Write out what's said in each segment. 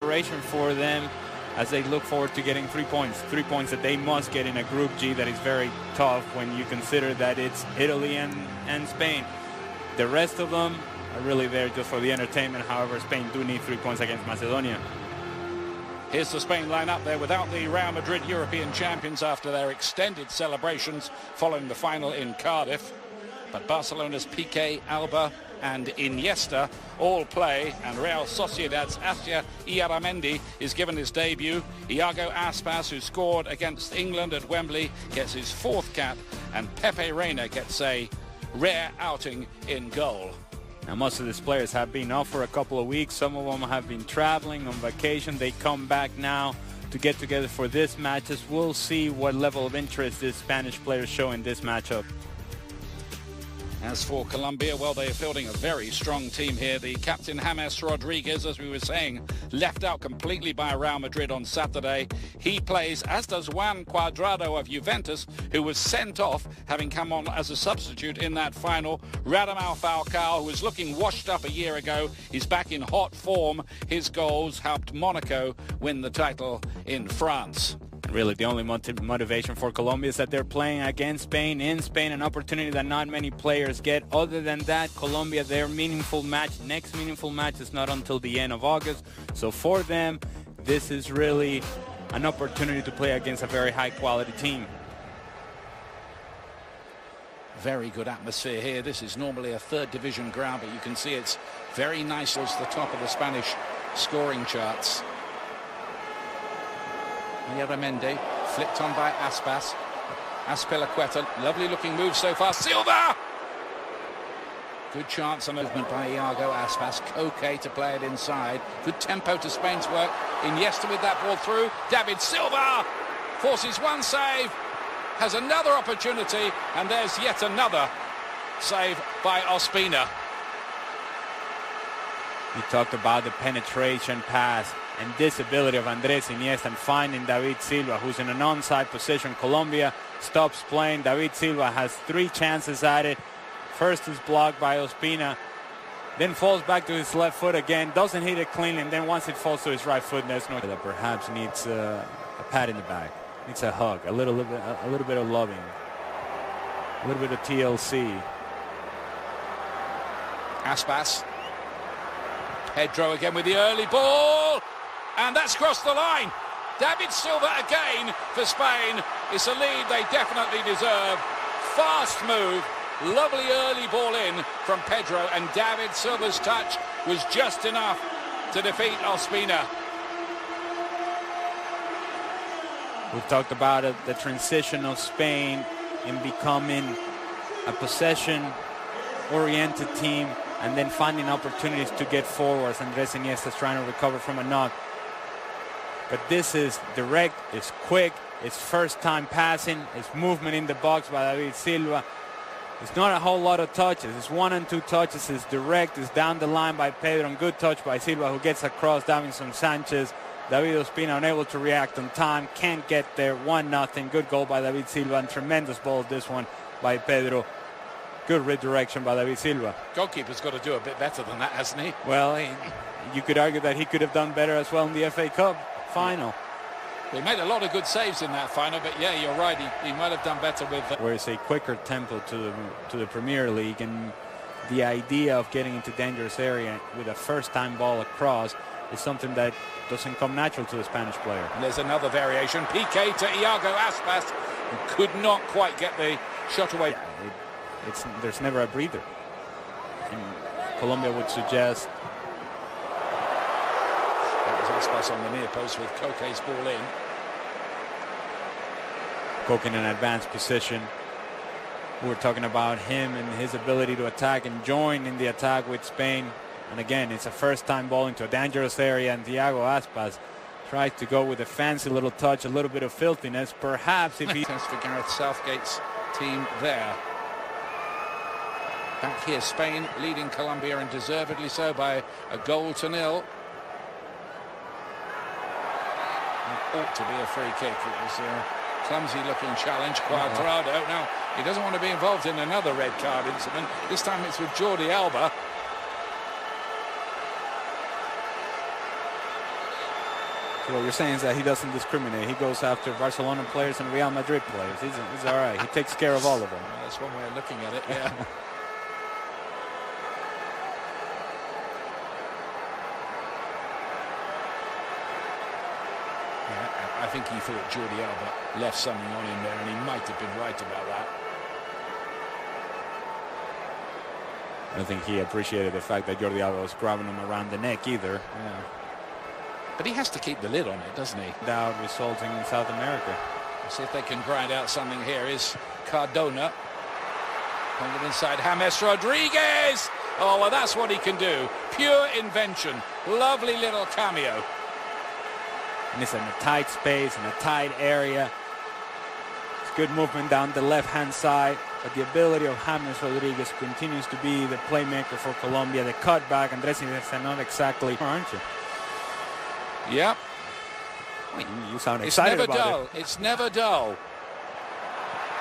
desperation for them as they look forward to getting 3 points. 3 points that they must get in a Group G that is very tough when you consider that it's Italy and Spain. The rest of them are really there just for the entertainment. However, Spain do need 3 points against Macedonia. Here's the Spain lineup there without the Real Madrid European champions after their extended celebrations following the final in Cardiff. But Barcelona's Piqué, Alba and Iniesta all play, and Real Sociedad's Asier Iaramendi is given his debut. Iago Aspas, who scored against England at Wembley, gets his 4th cap, and Pepe Reina gets a rare outing in goal. Now, most of these players have been off for a couple of weeks. Some of them have been traveling on vacation. They come back now to get together for this match. We'll see what level of interest these Spanish players show in this matchup. As for Colombia, well, they are fielding a very strong team here. The captain James Rodriguez, as we were saying, left out completely by Real Madrid on Saturday. He plays, as does Juan Cuadrado of Juventus, who was sent off, having come on as a substitute in that final. Radamel Falcao, who was looking washed up a year ago, is back in hot form. His goals helped Monaco win the title in France. Really, the only motivation for Colombia is that they're playing against Spain in Spain, an opportunity that not many players get. Other than that, Colombia, their next meaningful match is not until the end of August. So for them, this is really an opportunity to play against a very high-quality team. Very good atmosphere here. This is normally a 3rd division ground, but you can see it's very nice towards the top of the Spanish scoring charts. Iaramendi, flicked on by Aspas. Azpilicueta, lovely looking move so far. Silva! Good chance and movement by Iago Aspas. Koke to play it inside. Good tempo to Spain's work. Iniesta with that ball through. David Silva forces one save, has another opportunity, and there's yet another save by Ospina. You talked about the penetration pass and this ability of Andres Iniesta and finding David Silva, who's in an onside position. Colombia stops playing. David Silva has 3 chances at it. First is blocked by Ospina, then falls back to his left foot again, doesn't hit it cleanly, and then once it falls to his right foot, there's no that perhaps needs a pat in the back, needs a hug, a little bit of loving, a little bit of TLC. Aspas. Pedro again with the early ball, and that's crossed the line. David Silva again for Spain. It's a lead they definitely deserve. Fast move, lovely early ball in from Pedro, and David Silva's touch was just enough to defeat Ospina. We've talked about it, the transition of Spain in becoming a possession-oriented team and then finding opportunities to get forwards. Andres Iniesta is trying to recover from a knock. But this is direct, it's quick, it's first-time passing, it's movement in the box by David Silva. It's not a whole lot of touches. It's 1 and 2 touches. It's direct, it's down the line by Pedro, and good touch by Silva, who gets across Davinson Sanchez. David Ospina unable to react on time, can't get there. 1-0. Good goal by David Silva, and tremendous ball this one by Pedro. Good redirection by David Silva. Goalkeeper's got to do a bit better than that, hasn't he? Well, you could argue that he could have done better as well in the FA Cup final. He made a lot of good saves in that final, but yeah, you're right. He might have done better with where it's a quicker tempo to the Premier League, and the idea of getting into dangerous area with a first-time ball across is something that doesn't come natural to the Spanish player. And there's another variation. Piqué to Iago Aspas, who could not quite get the shot away. Yeah, there's never a breather. And Colombia would suggest. That was Aspas on the near post with Koke's ball in. Koke in an advanced position. We were talking about him and his ability to attack and join in the attack with Spain. And again, it's a first-time ball into a dangerous area, and Iago Aspas tries to go with a fancy little touch, a little bit of filthiness. Perhaps if he... Test for Gareth Southgate's team there. Back here, Spain leading Colombia, and deservedly so, by 1-0. It ought to be a free kick. It was a clumsy-looking challenge. Cuadrado. Now, he doesn't want to be involved in another red card incident. This time it's with Jordi Alba. So what you're saying is that he doesn't discriminate. He goes after Barcelona players and Real Madrid players. He's all right. He takes care of all of them. Well, that's one way of looking at it, yeah. I think he thought Jordi Alba left something on him there, and he might have been right about that. I think he appreciated the fact that Jordi Alba was grabbing him around the neck either. Yeah. But he has to keep the lid on it, doesn't he? Without resulting in South America. Let's see if they can grind out something here. Is Cardona. On the inside, James Rodriguez. Oh, well, that's what he can do. Pure invention. Lovely little cameo. And it's in a tight space, in a tight area. It's good movement down the left-hand side. But the ability of James Rodriguez continues to be the playmaker for Colombia. The cutback, Andres Iniesta, not exactly, aren't you? Yep. You sound excited about it. It's never dull. It's never dull.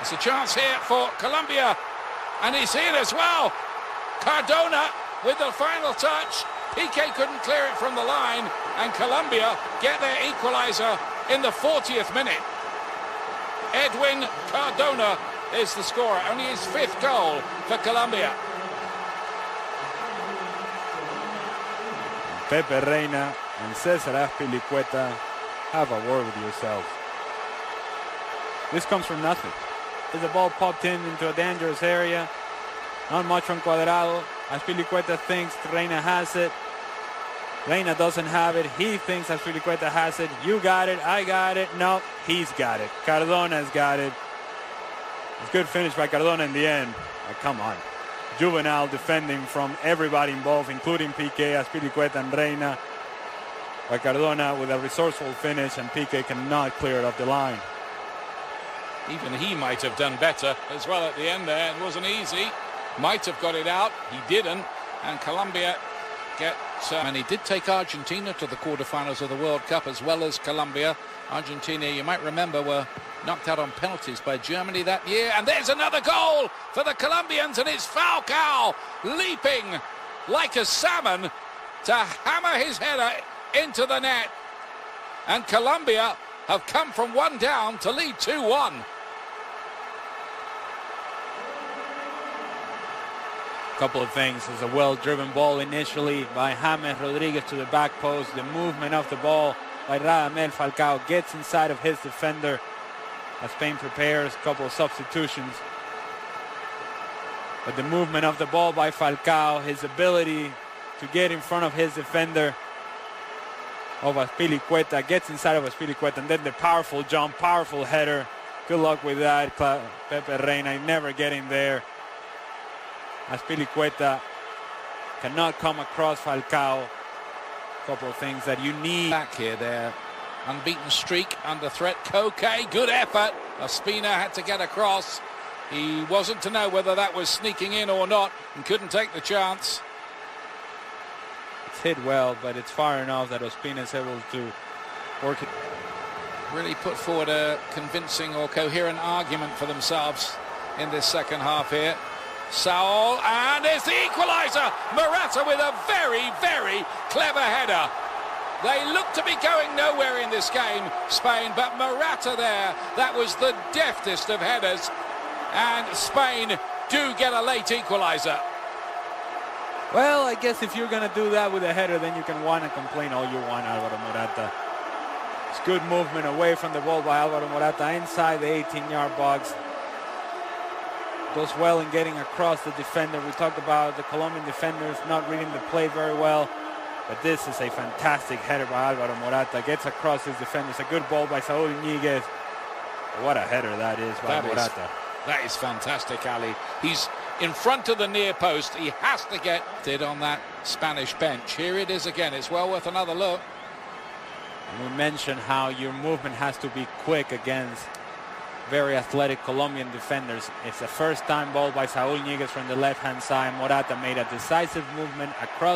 It's a chance here for Colombia. And he's in as well. Cardona with the final touch. Piqué couldn't clear it from the line. And Colombia get their equalizer in the 40th minute. Edwin Cardona is the scorer. Only his 5th goal for Colombia. Pepe Reina and Cesar Azpilicueta, have a word with yourselves. This comes from nothing. As the ball popped into a dangerous area, not much from Cuadrado. Azpilicueta thinks Reina has it. Reina doesn't have it. He thinks Azpilicueta has it. You got it. I got it. No, he's got it. Cardona's got it. It's a good finish by Cardona in the end. Come on. Juvenile defending from everybody involved, including Piqué, Azpilicueta, and Reina. By Cardona with a resourceful finish, and Piqué cannot clear it off the line. Even he might have done better as well at the end there. It wasn't easy. Might have got it out. He didn't. And Colombia get... and he did take Argentina to the quarterfinals of the World Cup as well as Colombia. Argentina, you might remember, were knocked out on penalties by Germany that year. And there's another goal for the Colombians, and it's Falcao leaping like a salmon to hammer his header into the net. And Colombia have come from 1 down to lead 2-1. Couple of things. It's a well-driven ball initially by James Rodriguez to the back post. The movement of the ball by Radamel Falcao gets inside of his defender as Spain prepares. A couple of substitutions. But the movement of the ball by Falcao, his ability to get in front of his defender of Azpilicueta, gets inside of Azpilicueta, and then the powerful jump, powerful header. Good luck with that, Pepe Reina, never getting there. Azpilicueta cannot come across Falcao. A couple of things that you need. Back here, their unbeaten streak under threat. Koke, good effort. Ospina had to get across. He wasn't to know whether that was sneaking in or not and couldn't take the chance. It's hit well, but it's far enough that Ospina is able to work it. Really put forward a convincing or coherent argument for themselves in this second half here. Saul, and it's the equaliser. Morata with a very, very clever header. They look to be going nowhere in this game, Spain, but Morata there, that was the deftest of headers. And Spain do get a late equaliser. Well, I guess if you're going to do that with a header, then you can whine and complain all you want, Alvaro Morata. It's good movement away from the ball by Alvaro Morata inside the 18-yard box. Does well in getting across the defender. We talked about the Colombian defenders not reading the play very well, but this is a fantastic header by Alvaro Morata. Gets across his defenders. A good ball by Saúl Ñíguez. What a header that is by Morata. That is fantastic, Ali. He's in front of the near post. He has to get it on that Spanish bench. Here it is again. It's well worth another look. And we mentioned how your movement has to be quick against very athletic Colombian defenders. It's a first-time ball by Saúl Ñíguez from the left-hand side. Morata made a decisive movement across